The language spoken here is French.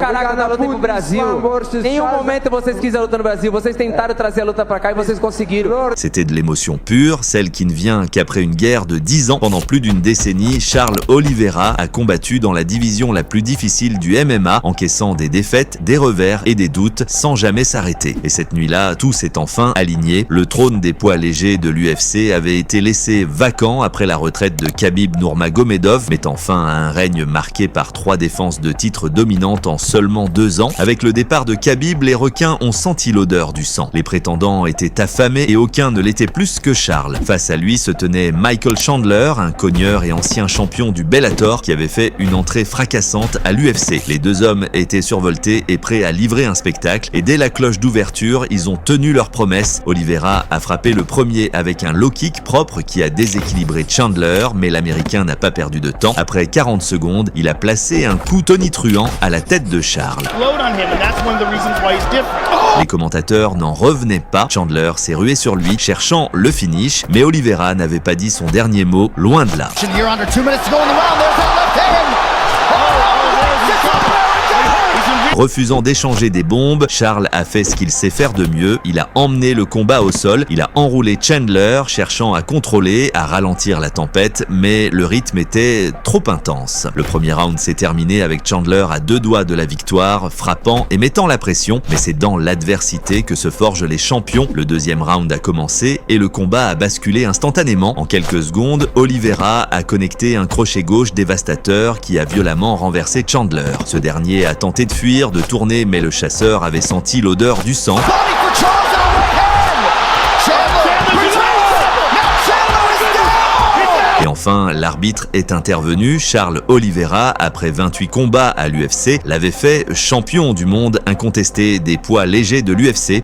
caraca da luta pro Brasil. Em nenhum momento vocês quiseram a luta no Brasil. Vocês tentaram trazer a luta pra cá e vocês conseguiram. C'était de l'émotion pure, celle qui ne vient qu'après une guerre de 10 ans. Pendant plus d'une décennie, Charles Oliveira a combattu dans la division la plus difficile du MMA, encaissant des défaites, des revers et des doutes sans jamais s'arrêter. Et cette nuit-là, tout s'est enfin aligné. Le trône des poids légers de l'UFC avait été laissé vacant après la retraite de Khabib Nurmagomedov, mettant fin à un règne marqué par 3 défenses de titres dominantes en seulement 2 ans. Avec le départ de Khabib, les requins ont senti l'odeur du sang. Les prétendants étaient affamés et aucun ne l'était plus que Charles. Face à lui se tenait Michael Chandler, un cogneur et ancien champion du Bellator qui avait fait une entrée fracassante à l'UFC. Les deux hommes étaient survoltés et prêts à livrer un spectacle, et dès la cloche d'ouverture, ils ont tenu leur promesse. Oliveira a frappé le premier avec un low kick propre qui a déséquilibré Chandler, mais l'Américain n'a pas perdu de temps. Après 40 secondes, il a placé un coup tonitruant à la tête de Charles. Les commentateurs n'en revenaient pas. Chandler s'est rué sur lui, cherchant le finish, mais Oliveira n'avait pas dit son dernier mot, loin de là. Refusant d'échanger des bombes, Charles a fait ce qu'il sait faire de mieux. Il a emmené le combat au sol, il a enroulé Chandler, cherchant à contrôler, à ralentir la tempête, mais le rythme était trop intense. Le premier round s'est terminé avec Chandler à 2 doigts de la victoire, frappant et mettant la pression, mais c'est dans l'adversité que se forgent les champions. Le deuxième round a commencé et le combat a basculé instantanément. En quelques secondes, Oliveira a connecté un crochet gauche dévastateur qui a violemment renversé Chandler. Ce dernier a tenté de fuir, de tourner, mais le chasseur avait senti l'odeur du sang. Et enfin, l'arbitre est intervenu. Charles Oliveira, après 28 combats à l'UFC, l'avait fait champion du monde incontesté des poids légers de l'UFC.